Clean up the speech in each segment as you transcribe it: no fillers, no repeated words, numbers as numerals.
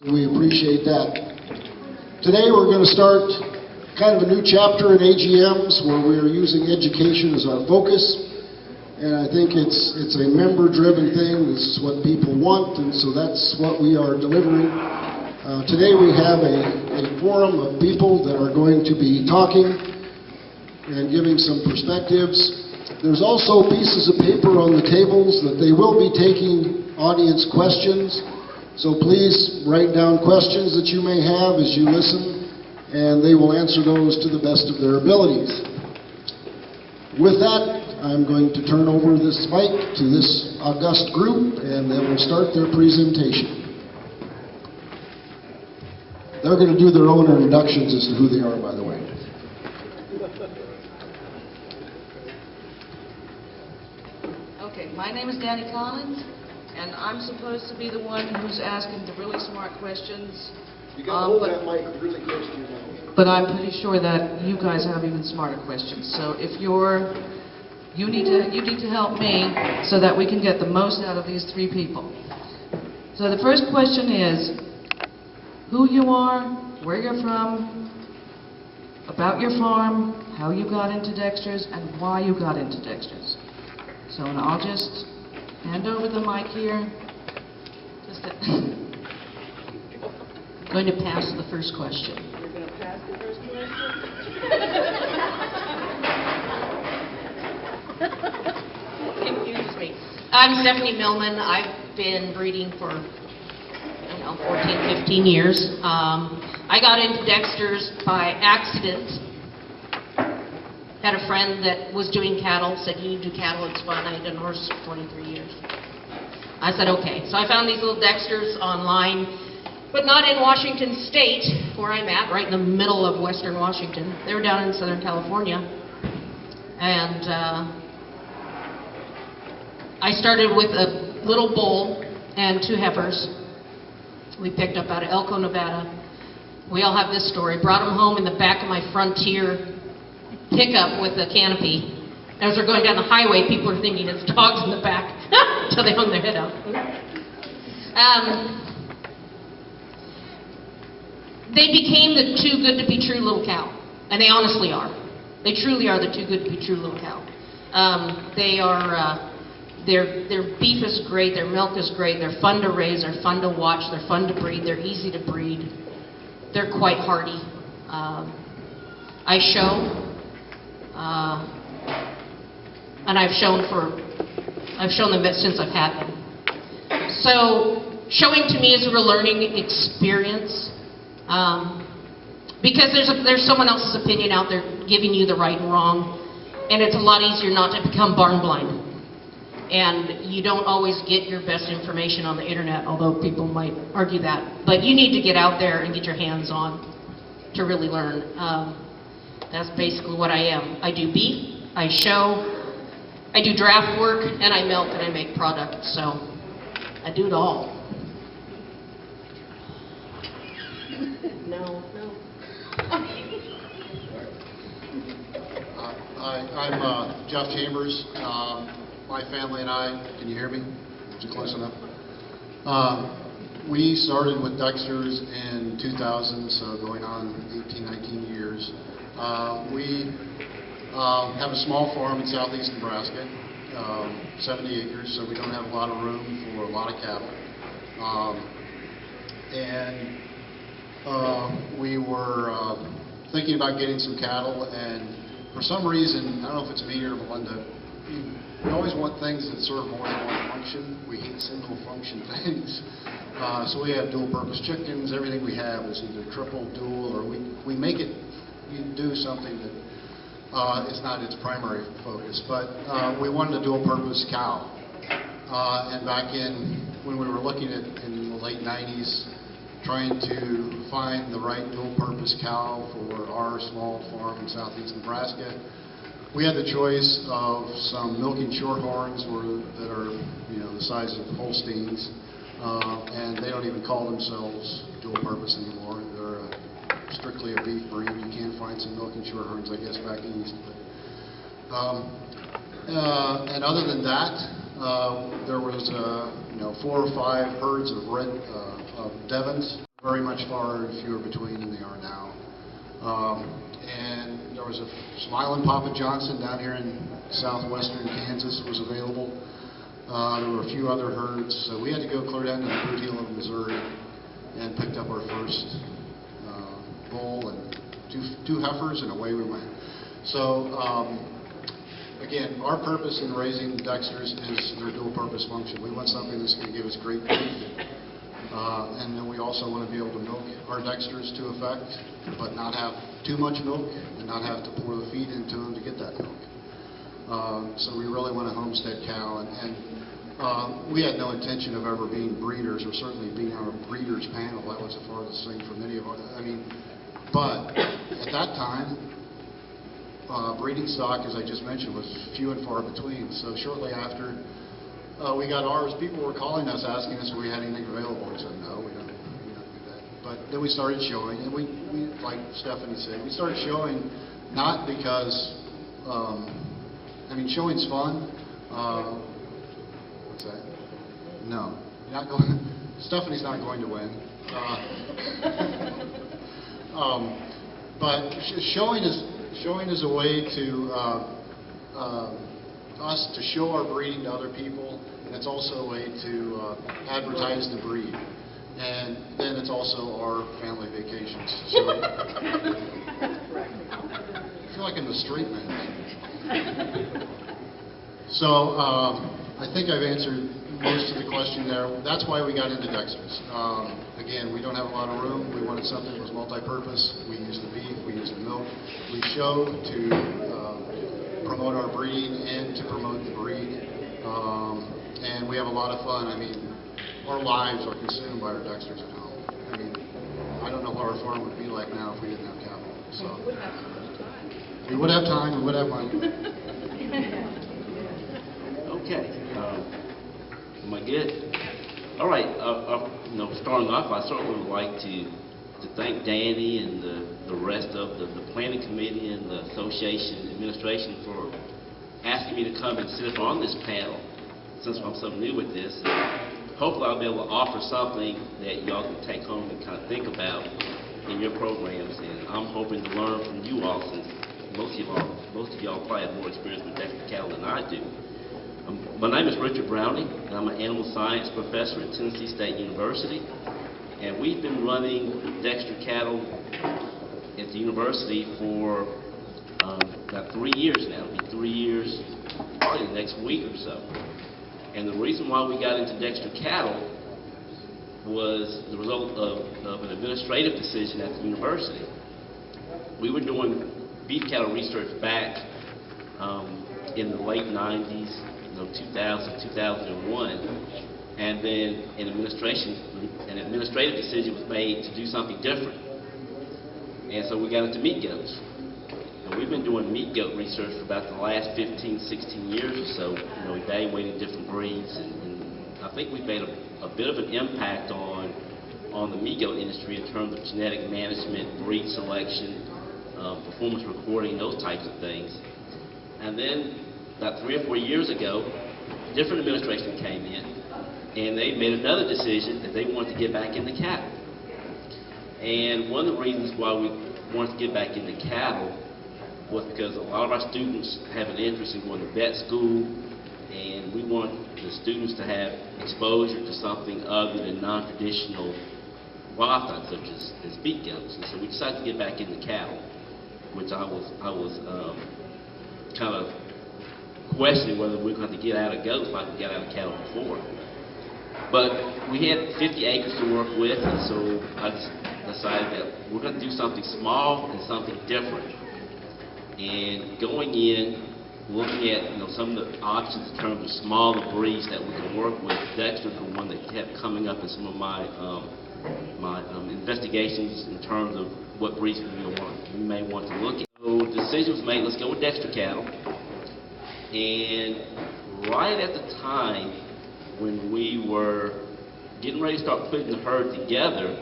We appreciate that. Today we're going to start kind of a new chapter in AGMs where we are using education as our focus. And I think it's a member-driven thing. This is what people want, and so that's what we are delivering. Today we have a forum of people that are going to be talking and giving some perspectives. There's also pieces of paper on the tables that they will be taking audience questions. So please write down questions that you may have as you listen, and they will answer those to the best of their abilities. With that, I'm going to turn over this mic to this august group, and they will start their presentation. They're going to do their own introductions as to who they are, by the way. Okay, my name is Danny Collins, and I'm supposed to be the one who's asking the really smart questions. You got to hold that mic really close to your mouth. But I'm pretty sure that you guys have even smarter questions. So if you need to help me so that we can get the most out of these three people. So the first question is who you are, where you're from, about your farm, how you got into Dexter's, and why you got into Dexter's. So and I'll just hand over the mic here. I'm going to pass the first question. You're going to pass the first question? Confuse me. I'm Stefani Millman. I've been breeding for 14, 15 years. I got into Dexter's by accident. Had a friend that was doing cattle, said, you do cattle, it's fun. I had done horses for 23 years. I said, okay. So I found these little Dexter's online, but not in Washington State, where I'm at, right in the middle of Western Washington. They were down in Southern California. And I started with a little bull and two heifers. We picked up out of Elko, Nevada. We all have this story. Brought them home in the back of my Frontier pickup with a canopy. As they're going down the highway, people are thinking it's dogs in the back until they hung their head out. They became the too good to be true little cow, and they honestly are. They truly are the too good to be true little cow. They are. Their beef is great. Their milk is great. They're fun to raise. They're fun to watch. They're fun to breed. They're easy to breed. They're quite hardy. I show. And I've shown them since I've had them. So showing to me is a real learning experience because there's someone else's opinion out there giving you the right and wrong, and it's a lot easier not to become barn blind. And you don't always get your best information on the internet, although people might argue that. But you need to get out there and get your hands on to really learn. That's basically what I am. I do beef, I show, I do draft work, and I milk and I make product. So I do it all. No. I'm Jeff Chambers. My family and I, can you hear me? Is it close enough? We started with Dexter's in 2000, so going on 18, 19 years. We have a small farm in southeast Nebraska, 70 acres, so we don't have a lot of room for a lot of cattle. We were thinking about getting some cattle, and for some reason, I don't know if it's me or Melinda, we always want things that serve more than one function. We hate single function things. So we have dual purpose chickens. Everything we have is either triple, dual, or we make it do something that is not its primary focus. But we wanted a dual purpose cow. And back when we were looking at in the late 90s, trying to find the right dual purpose cow for our small farm in southeast Nebraska, we had the choice of some milking shorthorns that are the size of Holsteins, and they don't even call themselves dual purpose anymore. They're strictly a beef breed. You can find some milking shorthorns, I guess, back east. But, and other than that, there was 4 or 5 herds of Devons. very much far and fewer between than they are now. And there was a Smiling Papa Johnson down here in southwestern Kansas was available. There were a few other herds, so we had to go clear down to the boot heel of Missouri and picked up our first bull and two heifers, and away we went. So again, our purpose in raising Dexters is their dual purpose function. We want something that's going to give us great beef. And then we also want to be able to milk our Dexters to effect, but not have too much milk and not have to pour the feed into them to get that milk. So we really want a homestead cow, and we had no intention of ever being breeders, or certainly being on a breeders panel. That was the farthest thing for many of us. But at that time, breeding stock, as I just mentioned, was few and far between. So shortly after we got ours, people were calling us asking us if we had anything available. We said, no, we don't do that. But then we started showing, and we like Stefani said, we started showing not because, showing's fun. What's that? No, you're not going. Stefani's not going to win. But showing is a way to us to show our breeding to other people, and it's also a way to advertise the breed. And then it's also our family vacations. So I feel like I'm the straight man. So I think I've answered most of the question there. That's why we got into Dexters. Again, we don't have a lot of room. We wanted something that was multi-purpose. We use the beef, we use the milk. We show to promote our breeding and to promote the breed. And we have a lot of fun. Our lives are consumed by our Dexters at home. I don't know what our farm would be like now if we didn't have capital. So we would have time, we would have money. Okay. Am I good? All right. Starting off, I certainly would like to thank Danny and the rest of the planning committee and the association administration for asking me to come and sit on this panel, since I'm so new with this. Hopefully I'll be able to offer something that y'all can take home and kind of think about in your programs, and I'm hoping to learn from you all, since most of y'all probably have more experience with Dexter cattle than I do. My name is Richard Browning, and I'm an animal science professor at Tennessee State University, and we've been running Dexter cattle at the university for about 3 years now. It'll be 3 years probably the next week or so. And the reason why we got into Dexter cattle was the result of an administrative decision at the university. We were doing beef cattle research back in the late 90s, 2000, 2001, and then an administrative decision was made to do something different. And so we got into meat goats. And we've been doing meat goat research for about the last 15, 16 years or so, evaluating different breeds, and I think we've made a bit of an impact on the meat goat industry in terms of genetic management, breed selection, performance recording, those types of things. And then about 3 or 4 years ago, a different administration came in, and they made another decision that they wanted to get back into cattle. And one of the reasons why we wanted to get back into cattle was because a lot of our students have an interest in going to vet school, and we want the students to have exposure to something other than non-traditional wildlife, such as beef goats. And so we decided to get back into cattle, which I was kind of questioning whether we were going to get out of goats like we got out of cattle before. But we had 50 acres to work with, and so I decided that we're going to do something small and something different. And going in, looking at some of the options in terms of smaller breeds that we can work with, Dexter's the one that kept coming up in some of my investigations in terms of what breeds we may want to look at. So the decision was made, let's go with Dexter cattle. And right at the time when we were getting ready to start putting the herd together,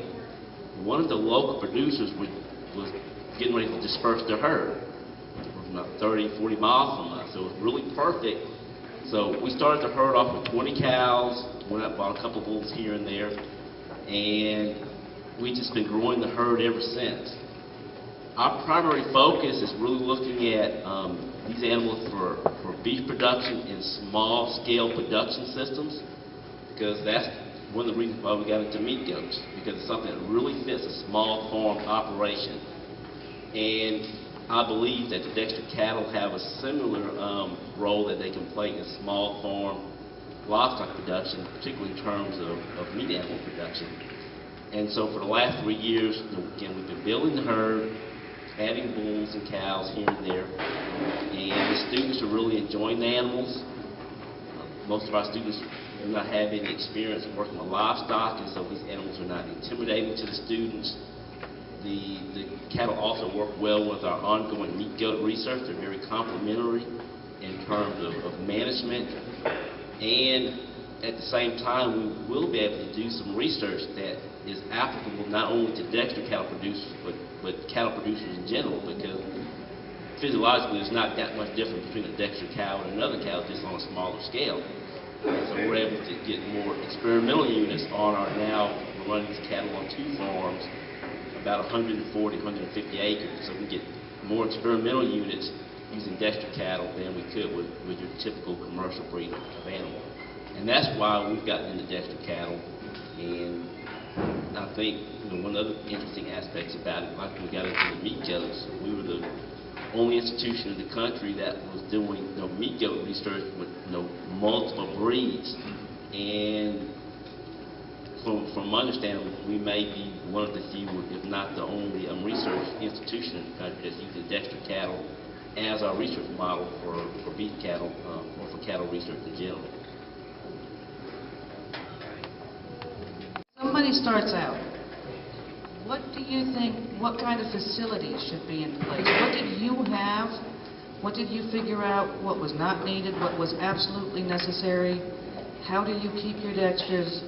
one of the local producers was getting ready to disperse their herd. About 30, 40 miles from us. So it was really perfect. So we started the herd off with 20 cows, went out and bought a couple bulls here and there, and we've just been growing the herd ever since. Our primary focus is really looking at these animals for beef production in small-scale production systems, because that's one of the reasons why we got into meat goats, because it's something that really fits a small farm operation. And I believe that the Dexter cattle have a similar role that they can play in small farm livestock production, particularly in terms of meat animal production. And so for the last 3 years, again, we've been building the herd, adding bulls and cows here and there, and the students are really enjoying the animals. Most of our students do not have any experience working with livestock, and so these animals are not intimidating to the students. The cattle also work well with our ongoing meat goat research. They're very complementary in terms of management, and at the same time, we will be able to do some research that is applicable not only to Dexter cattle producers, but cattle producers in general, because physiologically there's not that much difference between a Dexter cow and another cow, just on a smaller scale. And so we're able to get more experimental units on our now, we're running these cattle on 2 farms, about 140, 150 acres. So we get more experimental units using Dexter cattle than we could with your typical commercial breed of animal. And that's why we've gotten into Dexter cattle. And I think one of the other interesting aspects about it, like when we got into the meat goats, we were the only institution in the country that was doing meat goat research with multiple breeds. And from my understanding, we may be one of the few, if not the only, research institution in the country that's using Dexter cattle as our research model for beef cattle or for cattle research in general. Somebody starts out, what do you think, what kind of facilities should be in place? What did you have? What did you figure out? What was not needed? What was absolutely necessary? How do you keep your Dexters?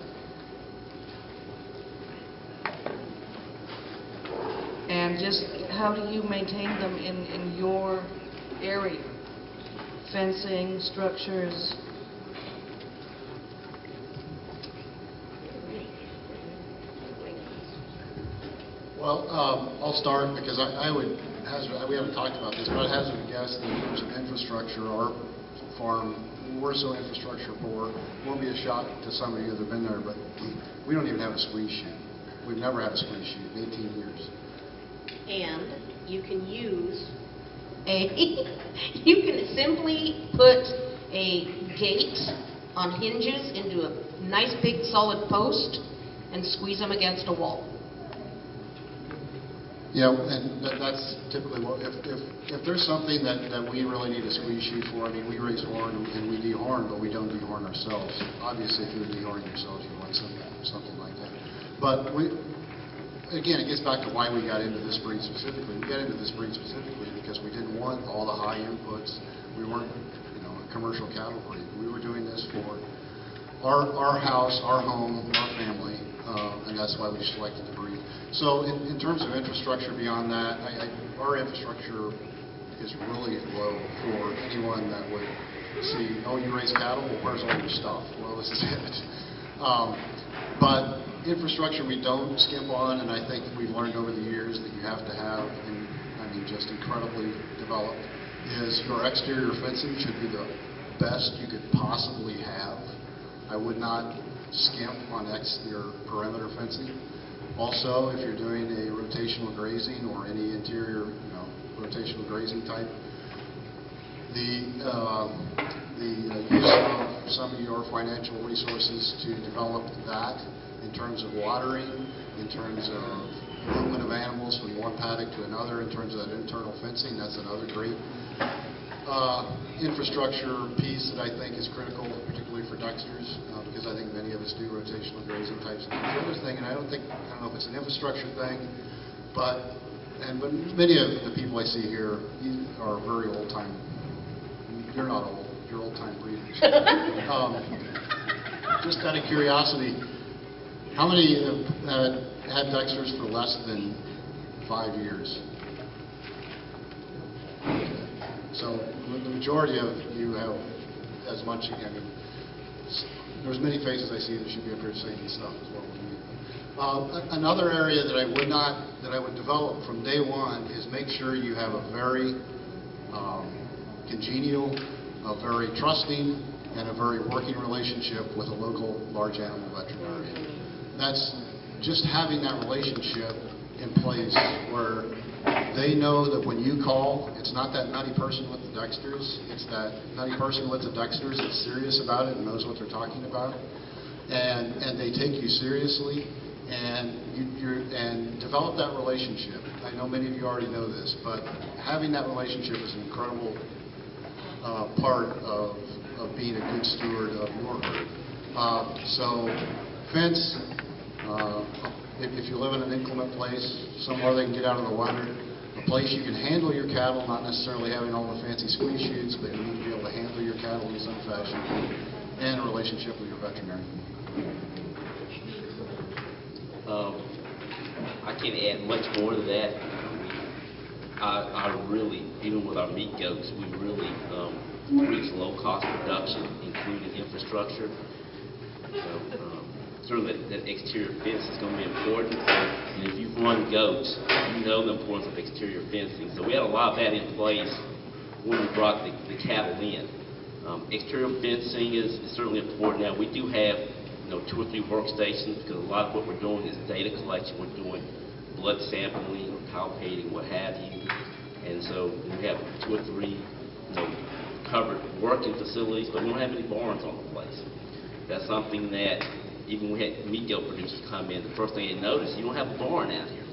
And just how do you maintain them in your area? Fencing, structures? Well, I'll start because we haven't talked about this, but I hazard a guess that in terms of infrastructure, our farm, we're so infrastructure poor. Won't be a shock to some of you that have been there, but we don't even have a squeeze chute. We've never had a squeeze chute in 18 years. And you can use you can simply put a gate on hinges into a nice big solid post and squeeze them against a wall. Yeah, and that's typically what, if there's something that we really need a squeeze chute for, I mean, we raise horn and we dehorn, but we don't dehorn ourselves. Obviously, if you're dehorning yourselves, you want something like that. But again, it gets back to why we got into this breed specifically. We got into this breed specifically because we didn't want all the high inputs. We weren't, a commercial cattle breed. We were doing this for our house, our home, our family, and that's why we selected the breed. So in terms of infrastructure beyond that, our infrastructure is really low for anyone that would see, oh, you raise cattle? Well, where's all your stuff? Well, this is it. But infrastructure we don't skimp on, and I think we've learned over the years that you have to have, and I mean just incredibly developed, is your exterior fencing should be the best you could possibly have. I would not skimp on your perimeter fencing. Also, if you're doing a rotational grazing or any interior, rotational grazing type, the use of some of your financial resources to develop that in terms of watering, in terms of movement of animals from one paddock to another, in terms of that internal fencing, that's another great infrastructure piece that I think is critical, particularly for Dexters, because I think many of us do rotational grazing types of things. The other thing, and I don't know if it's an infrastructure thing, but many of the people I see here are very old time. You're not old. You're old time breeders. Just out of curiosity, how many have had Dexters for less than 5 years? So the majority of you have as much. I mean, there's many faces I see that should be up here saying this stuff as well with me. Another area that I would develop from day one is make sure you have a very congenial, a very trusting, and a very working relationship with a local large animal veterinarian. That's just having that relationship in place where they know that when you call, it's not that nutty person with the Dexters, it's that nutty person with the Dexters that's serious about it and knows what they're talking about, and they take you seriously, and develop that relationship. I know many of you already know this, but having that relationship is an incredible part of being a good steward of your herd. So fence, if you live in an inclement place, somewhere they can get out of the weather, a place you can handle your cattle, not necessarily having all the fancy squeeze chutes, but you need to be able to handle your cattle in some fashion, and a relationship with your veterinarian. I can't add much more to that. I really, even with our meat goats, we really reach low-cost production, including infrastructure. Certainly that exterior fence is going to be important. And if you've run goats, you know the importance of exterior fencing. So we had a lot of that in place when we brought the cattle in. Exterior fencing is certainly important. Now, we do have 2 or 3 workstations, because a lot of what we're doing is data collection. We're doing blood sampling, palpating, what have you. And so we have 2 or 3 covered working facilities, but we don't have any barns on the place. That's something that even when we had meat goat producers come in, the first thing they notice, you don't have a barn out here.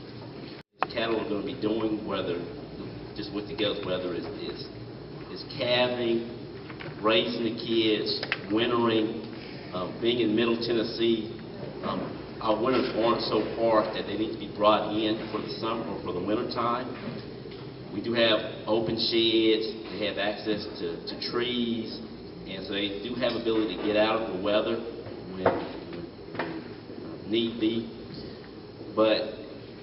The cattle are going to be doing, whether just with the goats, whether it's calving, raising the kids, wintering, being in Middle Tennessee, our winters aren't so far that they need to be brought in for the summer or for the winter time. We do have open sheds, they have access to trees, and so they do have ability to get out of the weather when need be. But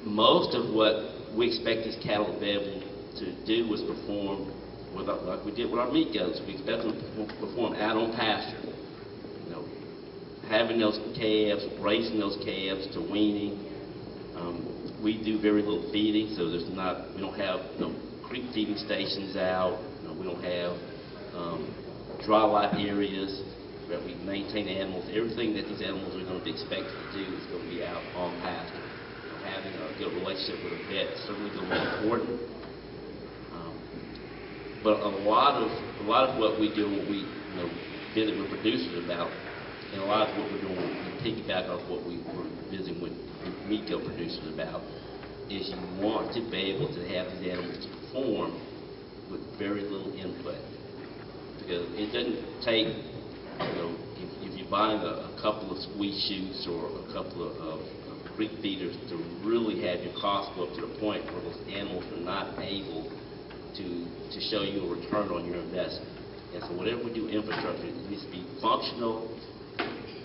most of what we expect these cattle to be able to do is perform like we did with our meat goats. We expect them to perform out on pasture. Having those calves, raising those calves to weaning. We do very little feeding, so we don't have creek feeding stations out. We don't have dry life areas where we maintain animals. Everything that these animals are going to be expected to do is going to be out on pasture. Having a good relationship with a vet is certainly going to be important. But a lot of what we do, what we visit with producers about, and a lot of what we're doing, we piggyback off what we were visiting with meat goat producers about, is you want to be able to have these animals perform with very little input. Because it doesn't take, if you're buying a couple of squeeze chutes or a couple of creek feeders, to really have your costs go up to the point where those animals are not able to show you a return on your investment. And so whatever we do infrastructure, it needs to be functional,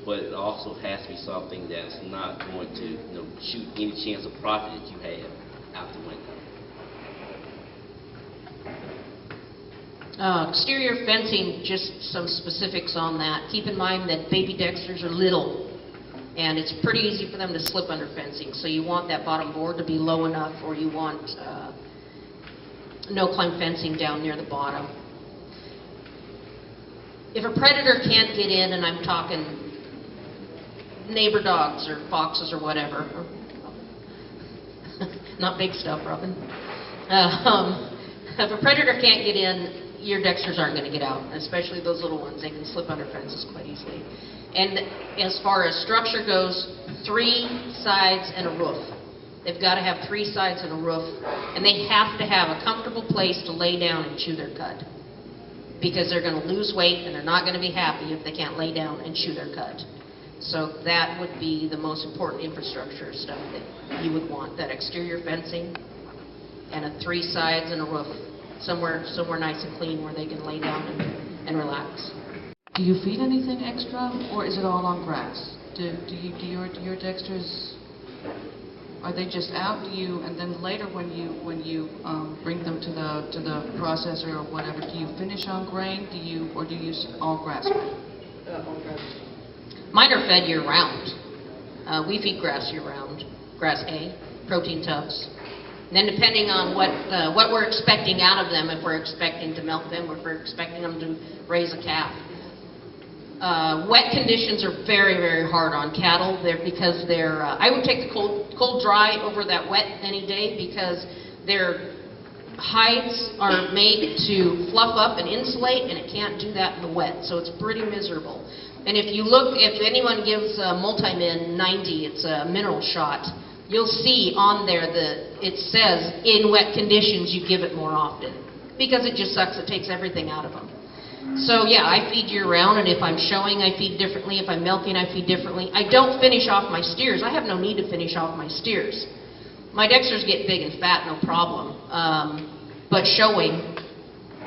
but it also has to be something that's not going to shoot any chance of profit that you have out the window. Exterior fencing, just some specifics on that. Keep in mind that baby Dexters are little, and it's pretty easy for them to slip under fencing. So you want that bottom board to be low enough, or you want no-climb fencing down near the bottom. If a predator can't get in, and I'm talking neighbor dogs or foxes or whatever, not big stuff, Robin. If a predator can't get in, your Dexters aren't going to get out, especially those little ones. They can slip under fences quite easily. And as far as structure goes, 3 sides and a roof. They've got to have 3 sides and a roof, and they have to have a comfortable place to lay down and chew their cud, because they're going to lose weight and they're not going to be happy if they can't lay down and chew their cud. So that would be the most important infrastructure stuff that you would want, that exterior fencing and a 3 sides and a roof, somewhere nice and clean where they can lay down and relax. Do you feed anything extra, or is it all on grass? Do your Dexters, are they just out? And then later when you bring them to the processor or whatever, do you finish on grain? Or do you use all grass? All grass. Mine are fed year round. We feed grass year-round, grass hay, protein tubs. And then depending on what we're expecting out of them, if we're expecting to milk them, or if we're expecting them to raise a calf. Wet conditions are very, very hard on cattle. Because they're, I would take the cold dry over that wet any day, because their hides are made to fluff up and insulate, and it can't do that in the wet, so it's pretty miserable. And if you look, if anyone gives Multimin 90, it's a mineral shot, you'll see on there that it says in wet conditions you give it more often, because it just sucks. It takes everything out of them. So yeah, I feed year-round, and if I'm showing, I feed differently. If I'm milking, I feed differently. I don't finish off my steers. I have no need to finish off my steers. My dexters get big and fat, no problem. But showing,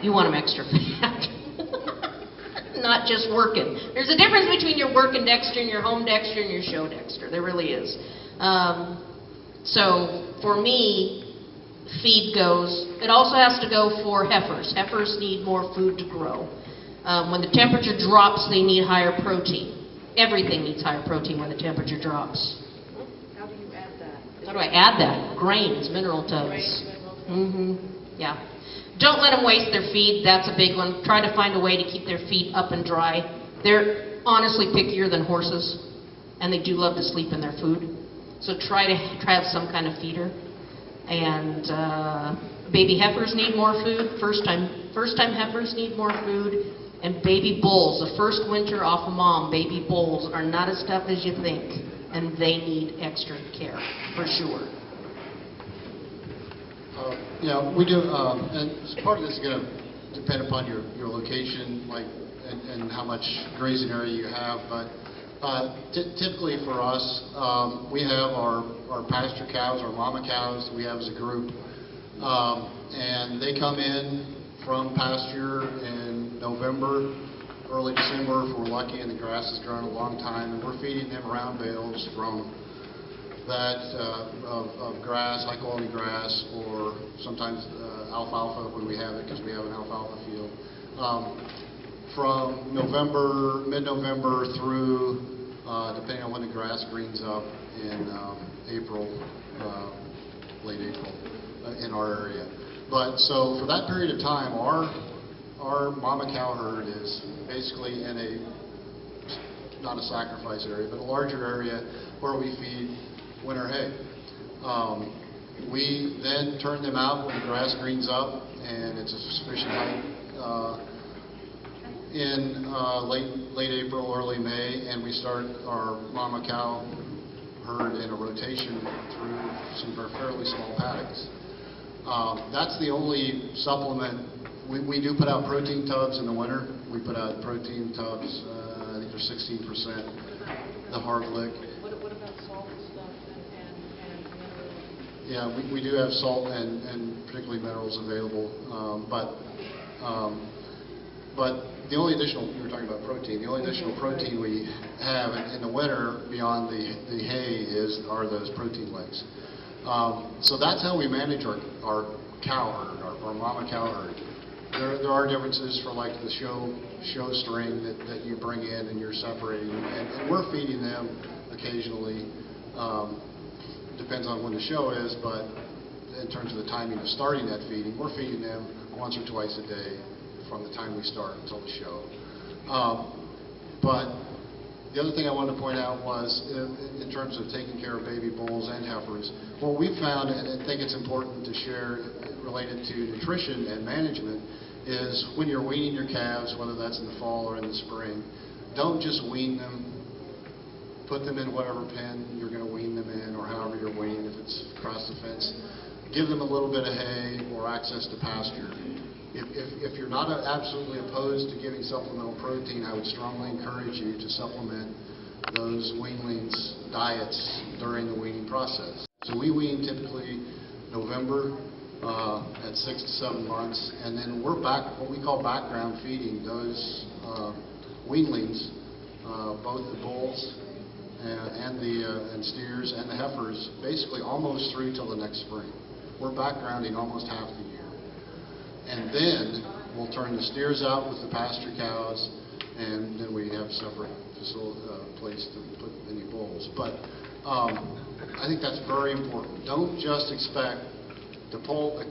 you want them extra fat. Not just working. There's a difference between your working dexter and your home dexter and your show dexter. There really is. So for me, feed goes. It also has to go for heifers. Heifers need more food to grow. When the temperature drops, they need higher protein. Everything needs higher protein when the temperature drops. How do you add that? How do I add that? Grains, mineral tubs. Yeah. Don't let them waste their feed. That's a big one. Try to find a way to keep their feet up and dry. They're honestly pickier than horses, and they do love to sleep in their food. So try to have some kind of feeder. And baby heifers need more food. First-time heifers need more food. And baby bulls, the first winter off a mom, baby bulls are not as tough as you think, and they need extra care, for sure. Yeah, we do, and part of this is going to depend upon your location, like, and how much grazing area you have. But typically for us, we have our pasture cows, our mama cows that we have as a group, and they come in from pasture in November, early December if we're lucky, and the grass has grown a long time, and we're feeding them round bales from that of grass, high quality grass, or sometimes alfalfa when we have it, because we have an alfalfa field. From November, mid-November through, depending on when the grass greens up in April, late April, in our area. But so for that period of time, our mama cow herd is basically in a, not a sacrifice area, but a larger area where we feed winter hay. We then turn them out when the grass greens up and it's a sufficient height in late April, early May, and we start our mama cow herd in a rotation through some fairly small paddocks. That's the only supplement. We do put out protein tubs in the winter. We put out protein tubs, I think they're 16%, the hard lick. What about salt and stuff and minerals? Yeah, we do have salt and particularly minerals available, but the only additional, you were talking about protein, the only additional protein we have in the winter beyond the hay are those protein licks. So that's how we manage our cow herd, our mama cow herd. There are differences for like the show string that you bring in and you're separating, and we're feeding them occasionally. Depends on when the show is, but in terms of the timing of starting that feeding, we're feeding them once or twice a day from the time we start until the show. But the other thing I wanted to point out was, in terms of taking care of baby bulls and heifers, what we found, and I think it's important to share related to nutrition and management, is when you're weaning your calves, whether that's in the fall or in the spring, don't just wean them. Put them in whatever pen you're going to wean them in, or however you're weaning, if it's across the fence. Give them a little bit of hay or access to pasture. If you're not absolutely opposed to giving supplemental protein, I would strongly encourage you to supplement those weanlings' diets during the weaning process. So we wean typically November at 6 to 7 months, and then we're back, what we call background feeding those weanlings, both the bulls and steers and the heifers, basically almost through till the next spring. We're backgrounding almost half the year. And then we'll turn the steers out with the pasture cows, and then we have a separate place to put any bulls. But I think that's very important. Don't just expect to pull a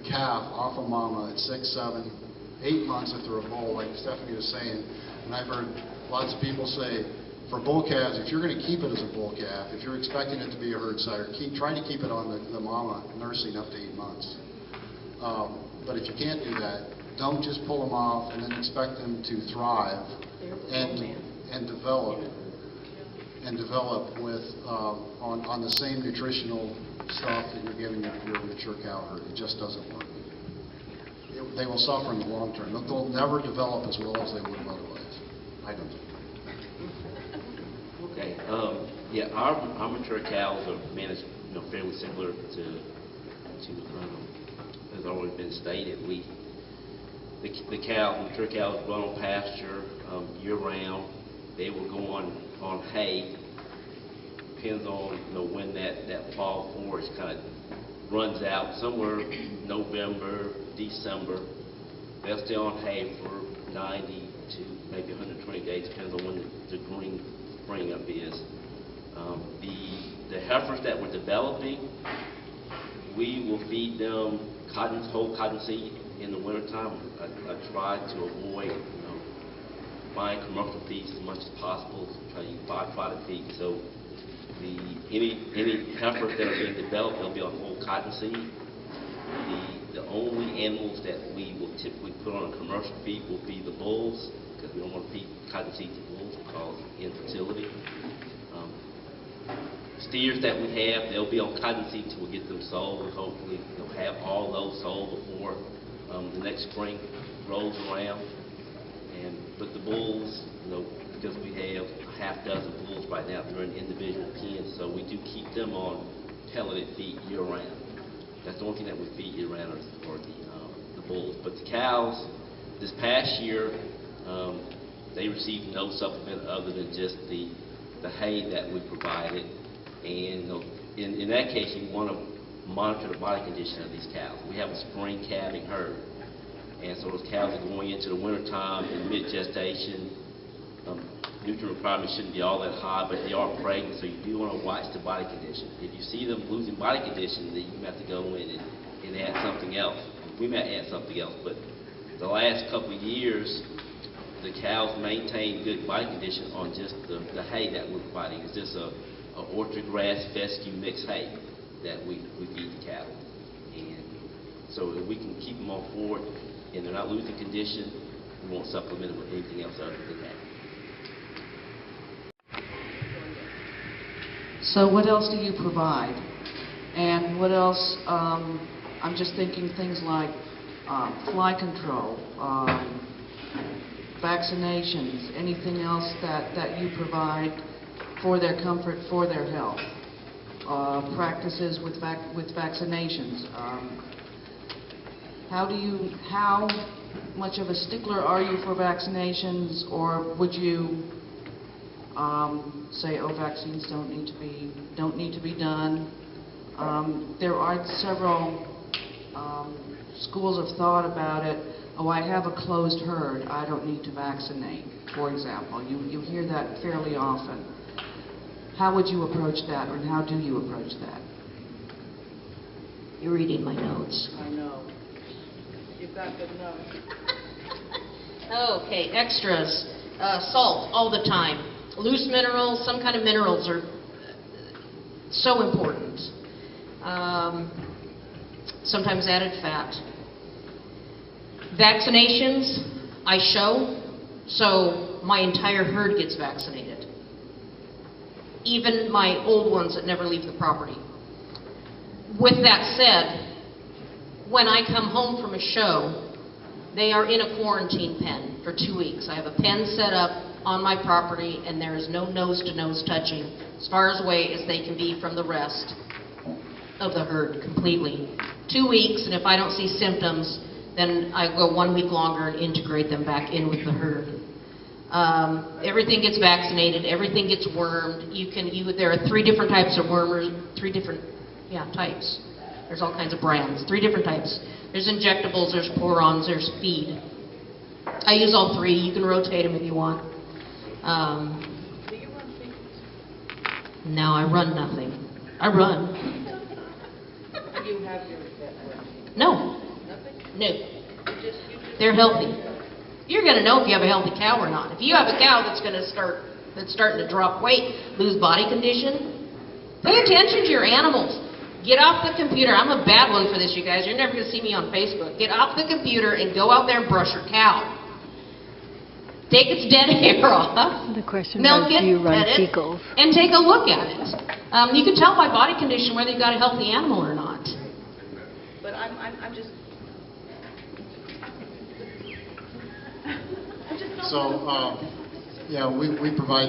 calf off a mama at 6, 7, 8 months if they're a bull, like Stefani was saying. And I've heard lots of people say, for bull calves, if you're going to keep it as a bull calf, if you're expecting it to be a herd sire, try to keep it on the mama nursing up to 8 months. But if you can't do that, don't just pull them off and then expect them to thrive and develop with on the same nutritional stuff that you're giving your mature cow herd. It just doesn't work. They will suffer in the long term. They'll never develop as well as they would have otherwise. I don't think. Okay. Yeah, our mature cows are managed, fairly similar to has already been stated. The mature cows run on pasture year round. They will go on hay. Depends on when that fall forage kind of runs out. Somewhere November, December. They'll stay on hay for 90 to maybe 120 days, depends on when the green spring up is. The heifers that we're developing, we will feed them whole cottonseed in the wintertime. I try to avoid buying commercial feeds as much as possible. Try to use byproduct feed. So any heifers that are being developed, they'll be on whole cottonseed. The only animals that we will typically put on a commercial feed will be the bulls, because we don't want to feed cottonseed to bulls because of infertility. Steers that we have, they'll be on cottonseed until we get them sold, and hopefully they'll have all those sold before the next spring rolls around. But the bulls, because we have a half dozen bulls right now, they're in individual pens, so we do keep them on pelleted feed year round. That's the only thing that we feed year round are the bulls. But the cows, this past year, they received no supplement other than just the hay that we provided. And in that case, you want to monitor the body condition of these cows. We have a spring calving herd, and so those cows are going into the wintertime in mid-gestation. Nutrient requirements shouldn't be all that high, but they are pregnant, so you do want to watch the body condition. If you see them losing body condition, then you have to go in and add something else. We may add something else, but the last couple of years, the cows maintain good body condition on just the hay that we're providing. It's just a orchard grass fescue mixed hay that we feed the cattle. And so if we can keep them on forward and they're not losing condition, we won't supplement them with anything else other than that. So what else do you provide? And what else, I'm just thinking things like fly control, vaccinations, anything else that you provide for their comfort, for their health, practices with vaccinations. How much of a stickler are you for vaccinations, or would you say, oh, vaccines don't need to be done? There are several schools of thought about it. Oh, I have a closed herd, I don't need to vaccinate, for example. You hear that fairly often. How would you approach that, or how do you approach that? You're reading my notes. I know. You've got good notes. Okay, extras. Salt all the time. Loose minerals, some kind of minerals are so important. Sometimes added fat. Vaccinations, I show, so my entire herd gets vaccinated. Even my old ones that never leave the property. With that said, when I come home from a show, they are in a quarantine pen for 2 weeks. I have a pen set up on my property, and there is no nose-to-nose touching, as far away as they can be from the rest of the herd completely. 2 weeks, and if I don't see symptoms, then I go 1 week longer and integrate them back in with the herd. Everything gets vaccinated, everything gets wormed. There are 3 different types of wormers, 3 different types. There's all kinds of brands, 3 different types. There's injectables, there's porons, there's feed. I use all three. You can rotate them if you want. Do you run sequence? No, I run nothing. I run. Do you have your vet run? No, Nothing? no. You just They're healthy. You're going to know if you have a healthy cow or not. If you have a cow that's starting to drop weight, lose body condition, pay attention to your animals. Get off the computer. I'm a bad one for this, you guys. You're never going to see me on Facebook. Get off the computer and go out there and brush your cow. Take its dead hair off. The question Milk was, it, do you run pet it, fecals? and take a look at it. You can tell by body condition whether you've got a healthy animal or not. But I'm just... So, yeah, we provide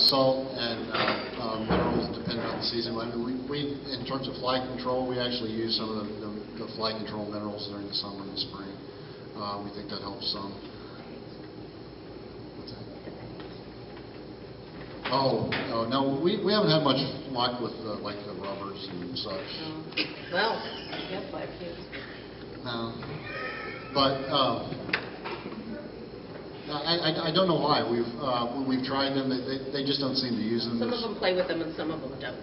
salt and minerals depending on the season. I mean, we in terms of fly control, we actually use some of the fly control minerals during the summer and the spring. We think that helps some. What's that? Oh, no, we haven't had much luck with like the rubbers and such. Well, you have 5 kids. No, but I don't know why. We've tried them. They just don't seem to use them. Some of them play with them and some of them don't.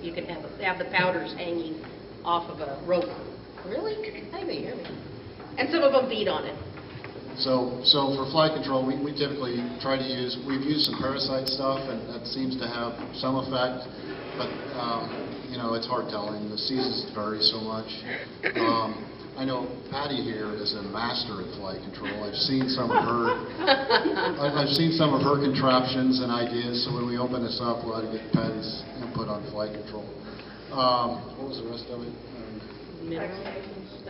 You can have the powders hanging off of a rope. Really? Maybe. And some of them beat on it. So for fly control, we typically try to use. We've used some parasite stuff, and that seems to have some effect. But you know, it's hard telling. The seasons vary so much. I know Patty here is a master at fly control. I've seen some of her. I've seen some of her contraptions and ideas. So when we open this up, we'll have to get Patty's input on fly control. What was the rest of it?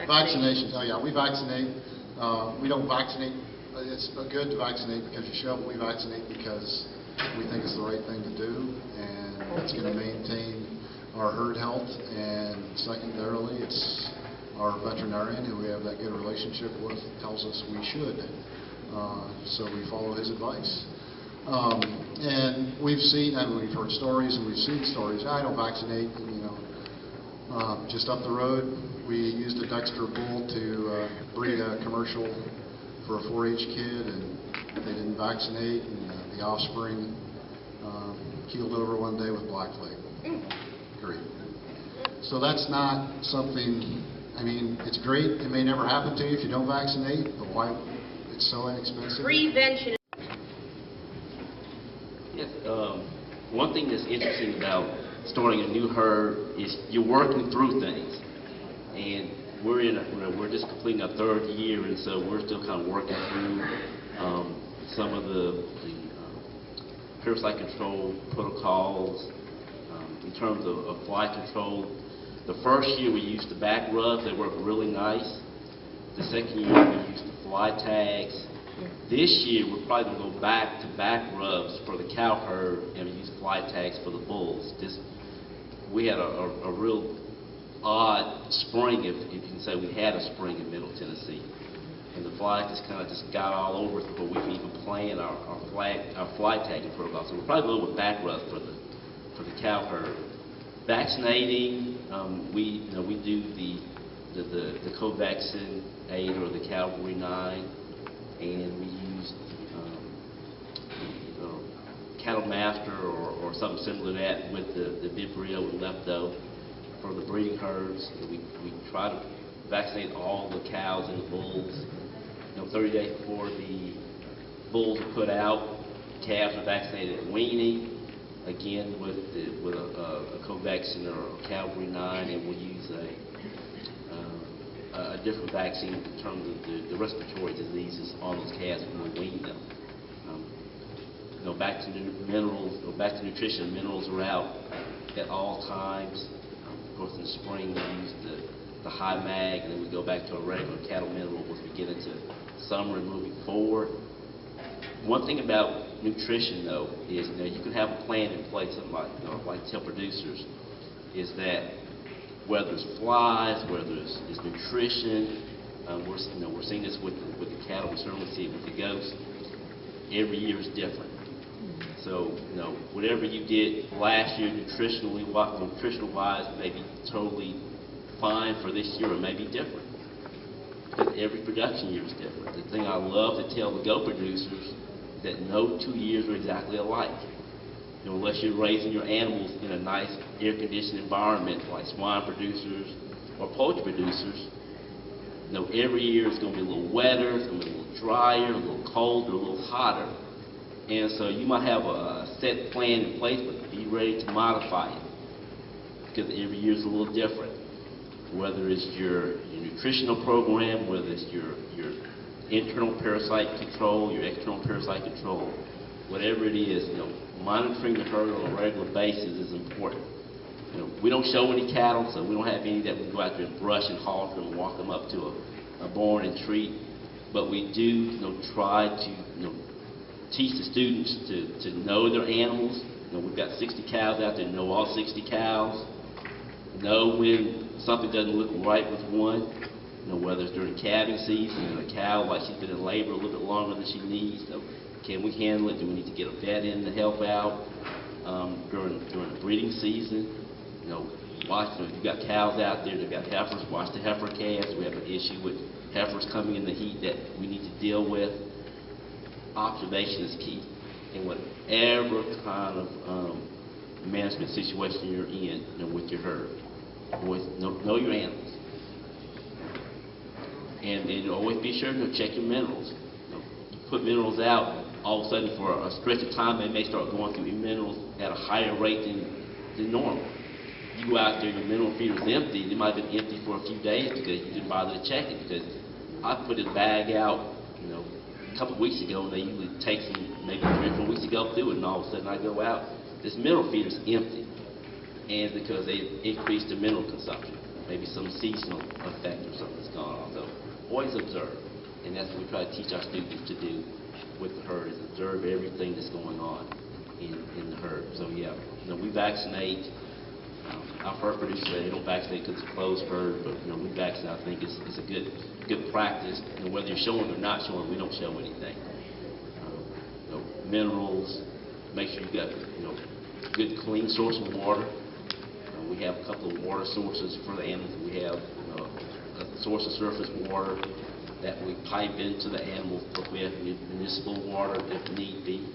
Vaccinations. Oh yeah, we vaccinate. We don't vaccinate. It's good to vaccinate because you show up. We vaccinate because we think it's the right thing to do, and it's going to maintain our herd health. And secondarily, it's our veterinarian, who we have that good relationship with, tells us we should. So we follow his advice. And we've seen, and we've heard stories, and we've seen stories. I don't vaccinate, you know. Just up the road, we used a Dexter bull to breed a commercial for a 4-H kid, and they didn't vaccinate, and the offspring keeled over one day with blackleg. Great. So that's not something. I mean, it's great. It may never happen to you if you don't vaccinate, but why? It's so inexpensive. Prevention. Yes, one thing that's interesting about starting a new herd is you're working through things, and we're just completing our 3rd year, and so we're still kind of working through some of the parasite control protocols in terms of fly control. The first year we used the back rubs. They worked really nice. The second year we used the fly tags. This year we're probably going to go back to back rubs for the cow herd and use fly tags for the bulls. We had a real odd spring, if you can say we had a spring in Middle Tennessee. And the fly just kind of got all over us before we could even plan our fly tagging protocol. So we're probably going with back rubs for the cow herd. Vaccinating, we do the Covaxin 8 or the Cavalry 9, and we use Cattle Master or something similar to that with the Vibrio and Lepto for the breeding herds. We try to vaccinate all the cows and the bulls. 30 days before the bulls are put out, calves are vaccinated at weaning. Again, with a Covaxin or a Cavalry 9, and we'll use a different vaccine in terms of the respiratory diseases on those calves when we wean them. Back to minerals, back to nutrition. Minerals are out at all times. Of course, in the spring we use the high mag, and then we go back to a regular cattle mineral as we get into summer and moving forward. One thing about nutrition, though, is you can have a plan in place, something like tell producers, is that whether it's flies, whether it's nutrition, we're seeing this with the cattle, we certainly see it with the goats. Every year is different. So whatever you did last year nutritional-wise may be totally fine for this year, or may be different. Because every production year is different. The thing I love to tell the goat producers is that no 2 years are exactly alike. You know, unless you're raising your animals in a nice air-conditioned environment like swine producers or poultry producers, you know, every year it's going to be a little wetter, it's going to be a little drier, a little colder, a little hotter. And so you might have a set plan in place, but be ready to modify it. Because every year is a little different. Whether it's your nutritional program, whether it's your internal parasite control, your external parasite control, whatever it is, you know, monitoring the herd on a regular basis is important. You know, we don't show any cattle, so we don't have any that we go out there and brush and halter and walk them up to a barn and treat. But we do, you know, try to, you know, teach the students to know their animals. You know, we've got 60 cows out there, know all 60 cows. Know when something doesn't look right with one. You know, whether it's during calving season and a cow, like she's been in labor a little bit longer than she needs. So can we handle it? Do we need to get a vet in to help out during the breeding season? You know, watch. You know, you've got cows out there. They've got heifers. Watch the heifer calves. We have an issue with heifers coming in the heat that we need to deal with. Observation is key, and whatever kind of management situation you're in, you know, with your herd. Always know your animals, and always be sure to check your minerals. You know, you put minerals out, all of a sudden for a stretch of time they may start going through your minerals at a higher rate than normal. You go out there and your mineral feeder's empty. It might have been empty for a few days because you didn't bother to check it. Because I put a bag out, you know, a couple of weeks ago, and they usually take some maybe 3 or 4 weeks to go through it, and all of a sudden I go out, this mineral feeder's empty. And because they increased their mineral consumption, maybe some seasonal effect or something that's gone on. So always observe, and that's what we try to teach our students to do with the herd, is observe everything that's going on in the herd. So yeah, you know, we vaccinate. Our first producers, they don't vaccinate because it's a closed herd, but you know, we vaccinate. I think it's a good practice. You know, whether you're showing or not showing, we don't show anything. You know, minerals. Make sure you've got, you know, good clean source of water. We have a couple of water sources for the animals. We have a source of surface water that we pipe into the animals. We have municipal water if need be.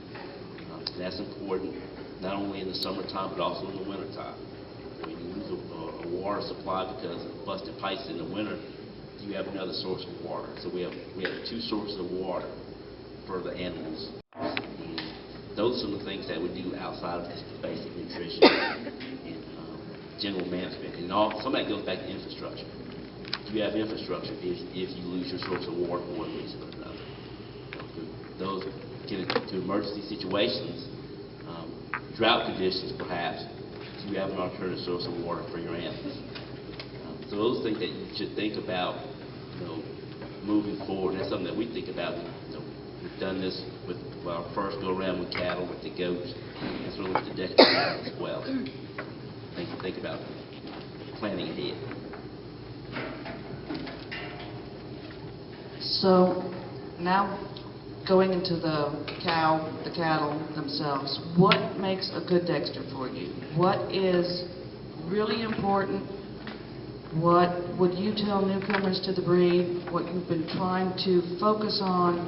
That's important, not only in the summertime but also in the wintertime. When you lose a water supply because of busted pipes in the winter, you have another source of water. So we have 2 sources of water for the animals. And those are the things that we do outside of just the basic nutrition and general management. And some of that goes back to infrastructure. You have infrastructure if you lose your source of water for one reason or another. Those get into emergency situations, drought conditions perhaps, so you have an alternative source of water for your animals. So those things that you should think about, you know, moving forward. That's something that we think about. You know, we've done this with our first go around with cattle, with the goats, and sort of with the deck cattle as well. Think about planning ahead. So now going into the cattle themselves, what makes a good Dexter for you? What is really important? What would you tell newcomers to the breed? What you've been trying to focus on?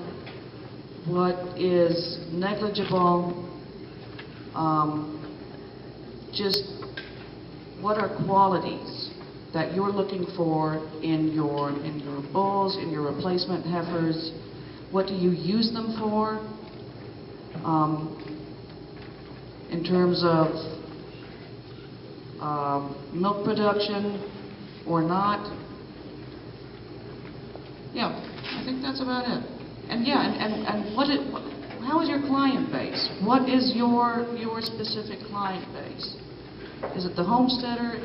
What is negligible? Just what are qualities that you're looking for in your bulls, in your replacement heifers? What do you use them for? In terms of milk production or not? Yeah, I think that's about it. And yeah, and how is your client base? What is your specific client base? Is it the homesteader?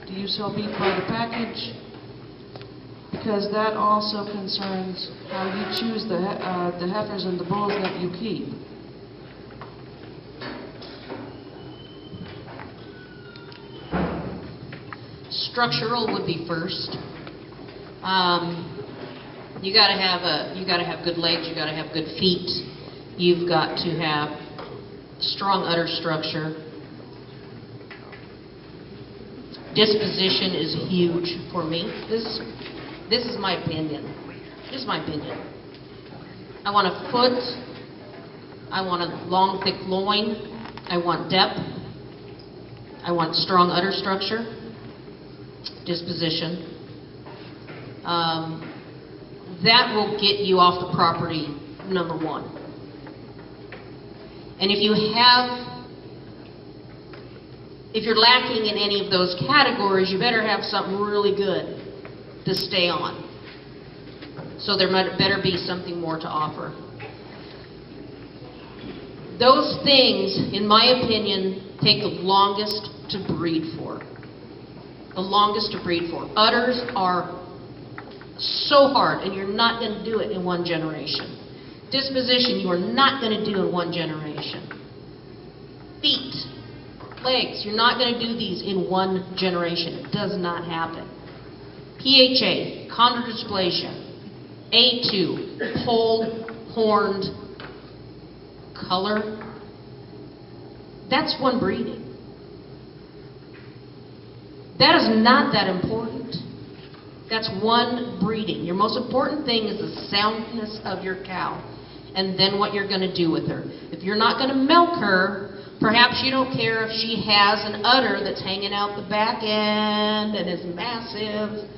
Do you sell beef by the package? Because that also concerns how you choose the heifers and the bulls that you keep. Structural would be first. You got to have good legs. You got to have good feet. You've got to have strong udder structure. Disposition is huge for me. This is my opinion. Just my opinion. I want a foot. I want a long, thick loin. I want depth. I want strong udder structure. Disposition. That will get you off the property, number one. And if you're lacking in any of those categories, you better have something really good to stay on. So there better be something more to offer. Those things, in my opinion, take the longest to breed for. The longest to breed for. Udders are so hard, and you're not going to do it in one generation. Disposition, you are not going to do in one generation. Feet, legs, you're not going to do these in one generation. It does not happen. PHA, chondrodysplasia. A2, pole, horned, color. That's one breeding. That is not that important. That's one breeding. Your most important thing is the soundness of your cow, and then what you're going to do with her. If you're not going to milk her, perhaps you don't care if she has an udder that's hanging out the back end and is massive.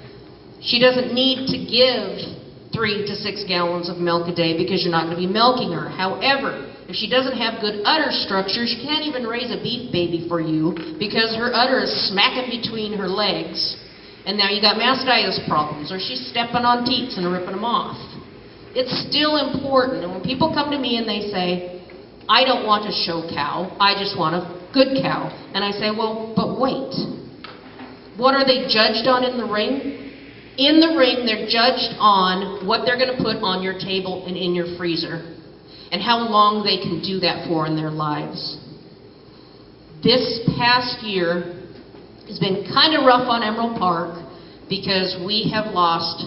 She doesn't need to give 3 to 6 gallons of milk a day because you're not going to be milking her. However, if she doesn't have good udder structure, she can't even raise a beef baby for you because her udder is smacking between her legs. And now you got mastitis problems, or she's stepping on teats and ripping them off. It's still important. And when people come to me and they say, I don't want a show cow, I just want a good cow. And I say, well, but wait. What are they judged on in the ring? In the ring, they're judged on what they're going to put on your table and in your freezer, and how long they can do that for in their lives. This past year has been kind of rough on Emerald Park because we have lost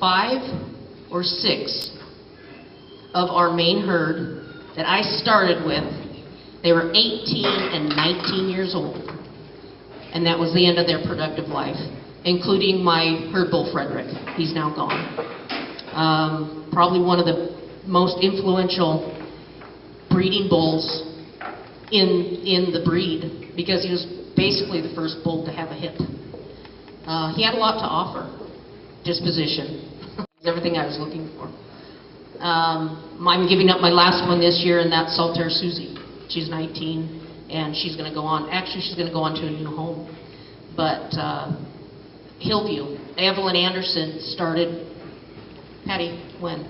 5 or 6 of our main herd that I started with. They were 18 and 19 years old, and that was the end of their productive life, including my herd bull Frederick. He's now gone. Probably one of the most influential breeding bulls in the breed, because he was basically the first bull to have a hip. He had a lot to offer. Disposition. Everything I was looking for. I'm giving up my last one this year, and that's Saltaire Susie. She's 19, and she's going to go on. Actually, she's going to go on to a new home. But Hillview, Evelyn Anderson started. Patty, when?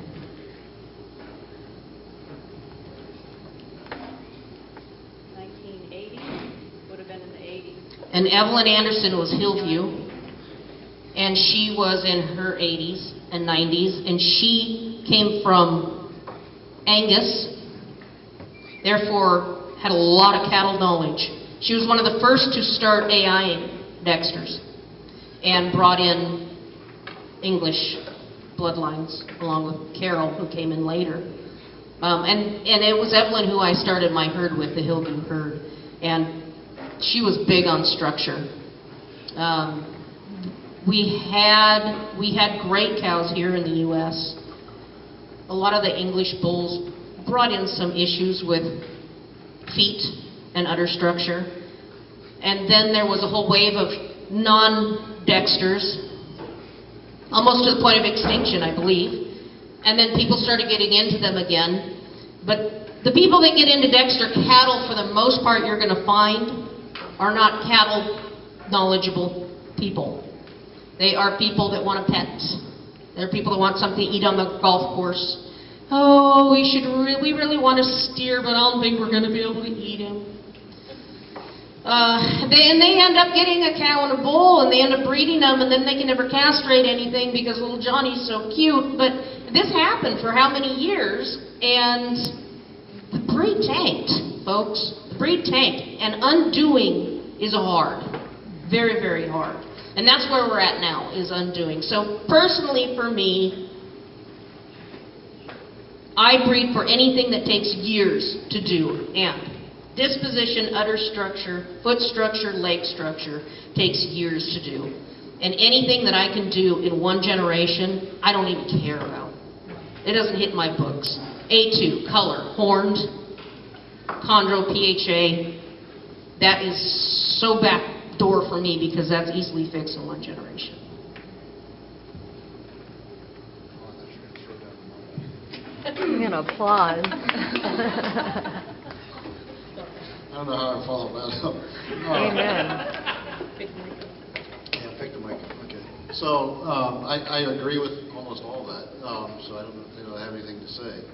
And Evelyn Anderson was Hillview, and she was in her 80s and 90s, and she came from Angus, therefore had a lot of cattle knowledge. She was one of the first to start AIing Dexters and brought in English bloodlines along with Carol, who came in later. And it was Evelyn who I started my herd with, the Hillview herd, and she was big on structure. We had great cows here in the U.S. A lot of the English bulls brought in some issues with feet and udder structure. And then there was a whole wave of non-Dexters, almost to the point of extinction, I believe. And then people started getting into them again. But the people that get into Dexter cattle, for the most part, you're going to find are not cattle knowledgeable people. They are people that want a pet. They're people that want something to eat on the golf course. Oh, we really want a steer, but I don't think we're going to be able to eat him. They end up getting a cow and a bull, and they end up breeding them, and then they can never castrate anything because little Johnny's so cute. But this happened for how many years, and the breed tanked, folks. The breed tanked, and undoing is hard. Very, very hard. And that's where we're at now, is undoing. So personally for me, I breed for anything that takes years to do. And disposition, udder structure, foot structure, leg structure takes years to do. And anything that I can do in one generation, I don't even care about. It doesn't hit my books. A2, color, horned, chondro, PHA, that is so backdoor for me because that's easily fixed in one generation. I'm going to applaud. I don't know how I follow that up. Amen. Yeah, pick the mic up, okay. So, I agree with almost all that, so I don't have anything to say.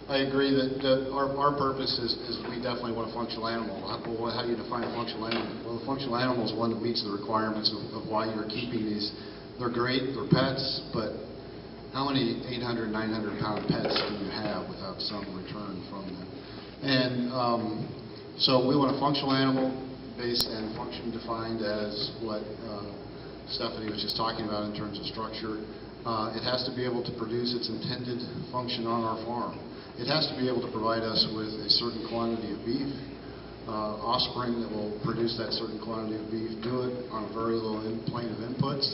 I agree that our purpose is we definitely want a functional animal. How do you define a functional animal? Well, a functional animal is one that meets the requirements of why you're keeping these. They're great, they're pets, but how many 800, 900-pound pets do you have without some return from them? And so we want a functional animal based and function defined as what Stefani was just talking about in terms of structure. It has to be able to produce its intended function on our farm. It has to be able to provide us with a certain quantity of beef, offspring that will produce that certain quantity of beef, do it on a very low plane of inputs.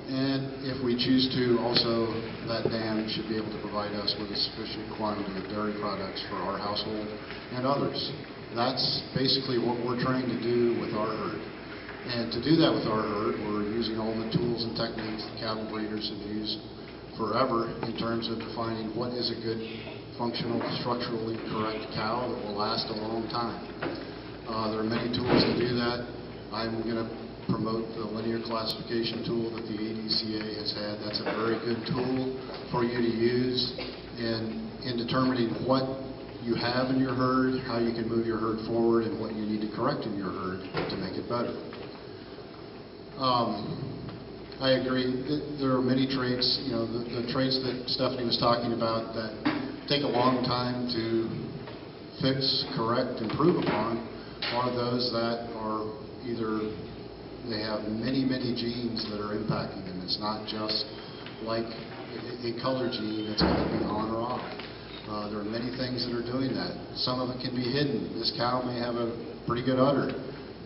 And if we choose to, also, that dam should be able to provide us with a sufficient quantity of dairy products for our household and others. That's basically what we're trying to do with our herd. And to do that with our herd, we're using all the tools and techniques that cattle breeders have used forever in terms of defining what is a good, functional, structurally correct cow that will last a long time. There are many tools to do that. I'm going to promote the linear classification tool that the ADCA has had. That's a very good tool for you to use in determining what you have in your herd, how you can move your herd forward, and what you need to correct in your herd to make it better. I agree. There are many traits, the traits that Stefani was talking about that take a long time to fix, correct, improve upon are those that are either they have many, many genes that are impacting them. It's not just like a color gene that's going to be on or off. There are many things that are doing that. Some of it can be hidden. This cow may have a pretty good udder,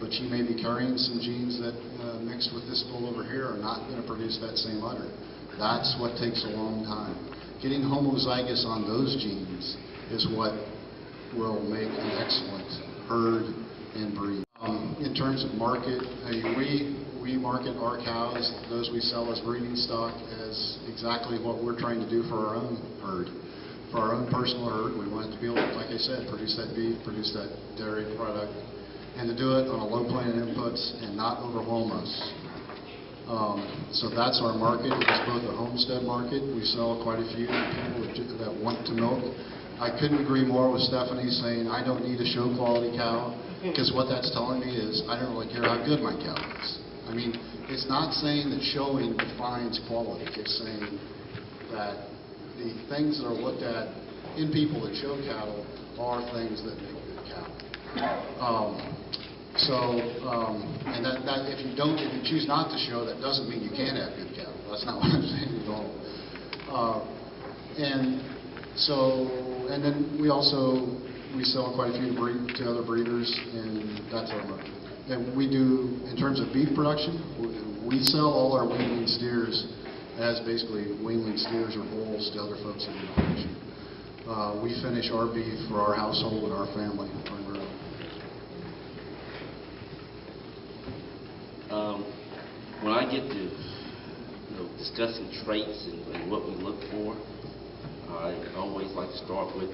but she may be carrying some genes that mixed with this bull over here are not going to produce that same udder. That's what takes a long time. Getting homozygous on those genes is what will make an excellent herd and breed. In terms of market, we market our cows, those we sell as breeding stock, as exactly what we're trying to do for our own herd. For our own personal herd, we want it to be able to, like I said, produce that beef, produce that dairy product, and to do it on a low plane of inputs and not overwhelm us. So that's our market. It's both a homestead market. We sell quite a few people that want to milk. I couldn't agree more with Stefani saying I don't need a show quality cow, because what that's telling me is I don't really care how good my cow is. I mean, it's not saying that showing defines quality. It's saying that the things that are looked at in people that show cattle are things that make good cattle. And that if you choose not to show, that doesn't mean you can't have good cattle. That's not what I'm saying at all. And then we sell quite a few to other breeders, and that's our market. And we do, in terms of beef production, we sell all our weanling steers as basically weanling steers or bulls to other folks in the operation. We finish our beef for our household and our family primarily. When I get to discussing traits and what we look for, I always like to start with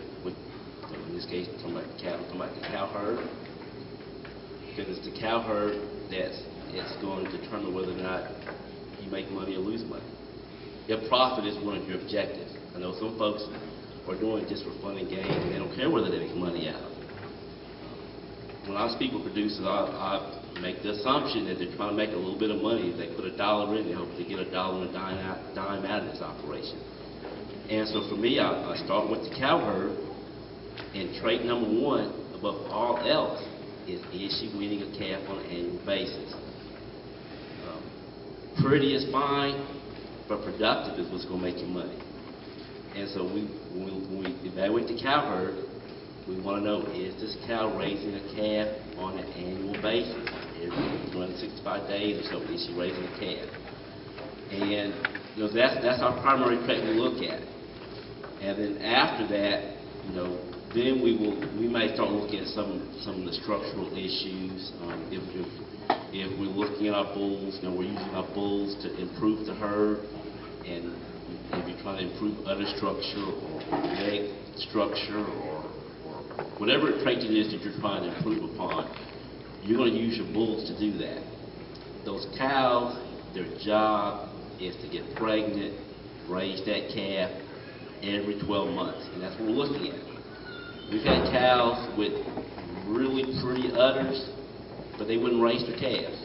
in this case, talking about the cow herd, because it's the cow herd it's going to determine whether or not you make money or lose money. If profit is one of your objectives. I know some folks are doing it just for fun and games, and they don't care whether they make money out of it. When I speak with producers, I make the assumption that they're trying to make a little bit of money. If they put $1 in, they hope to get $1 and a dime out of this operation. And so for me, I start with the cow herd, and trait number one, above all else, is she weaning a calf on an annual basis? Pretty is fine, but productive is what's going to make you money. And so when we evaluate the cow herd, we want to know, is this cow raising a calf on an annual basis? Every 365 45 days or so, is she raising a calf? And you know, that's our primary trait we look at. And then after that, you know, then we may start looking at some of the structural issues. If we're looking at our bulls, you know, we're using our bulls to improve the herd, and if you're trying to improve udder structure or leg structure or whatever trait it is that you're trying to improve upon, you're going to use your bulls to do that. Those cows, their job is to get pregnant, raise that calf every 12 months, and that's what we're looking at. We've had cows with really pretty udders, but they wouldn't raise their calves.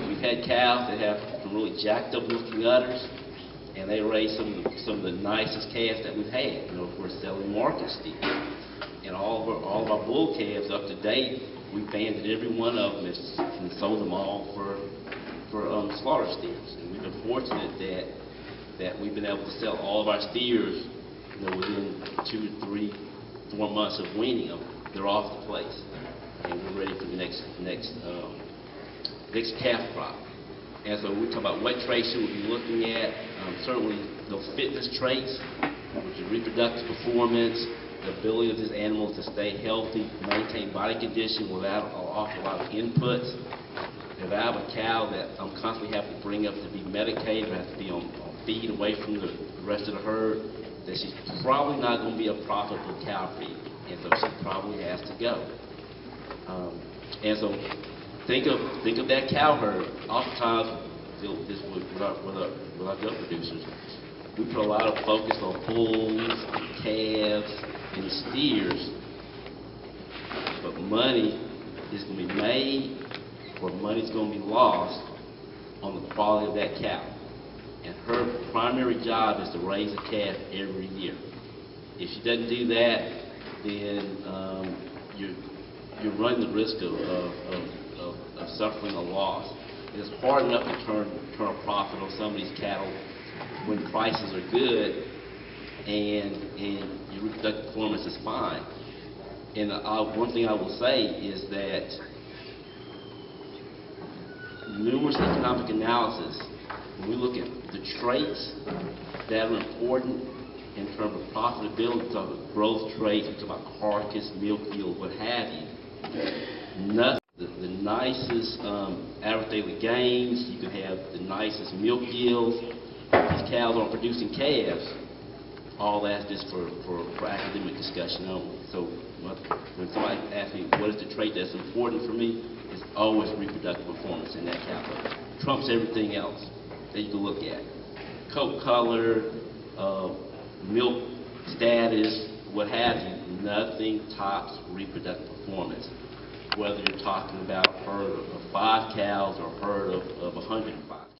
We've had cows that have some really jacked up looking udders, and they raise some of the nicest calves that we've had. You know, if we're selling market steers. And all of our bull calves up to date, we banded every one of them and sold them all for slaughter steers. And we've been fortunate that we've been able to sell all of our steers, you know, within 2 to 3, 4 months of weaning them. They're off the place, and we're ready for the next calf crop. And so we talk about what traits should we be looking at. Certainly those fitness traits, which is reproductive performance, the ability of this animal to stay healthy, maintain body condition without an awful lot of inputs. If I have a cow that I'm constantly having to bring up to be medicated, or have to be on feed away from the rest of the herd, then she's probably not going to be a profitable cow feed, and so she probably has to go. And so think of that cow herd. Oftentimes, this with our goat producers, we put a lot of focus on bulls, calves, and steers, but money is going to be made or money's going to be lost on the quality of that cow. And her primary job is to raise a calf every year. If she doesn't do that, then you're running the risk of suffering a loss. It's hard enough to turn a profit on some of these cattle when prices are good and your reproductive performance is fine. And one thing I will say is that numerous economic analysis, when we look at the traits that are important in terms of profitability, we talk about growth traits, we talk about carcass, milk yield, what have you. Nothing, the nicest average daily gains, you can have the nicest milk yields. These cows aren't producing calves. All that's just for academic discussion only. So when somebody asks me what is the trait that's important for me, it's always reproductive performance in that cow. Trumps everything else that you can look at. Coat color, milk status, what have you, nothing tops reproductive performance. Whether you're talking about a herd of 5 cows or a herd of 105.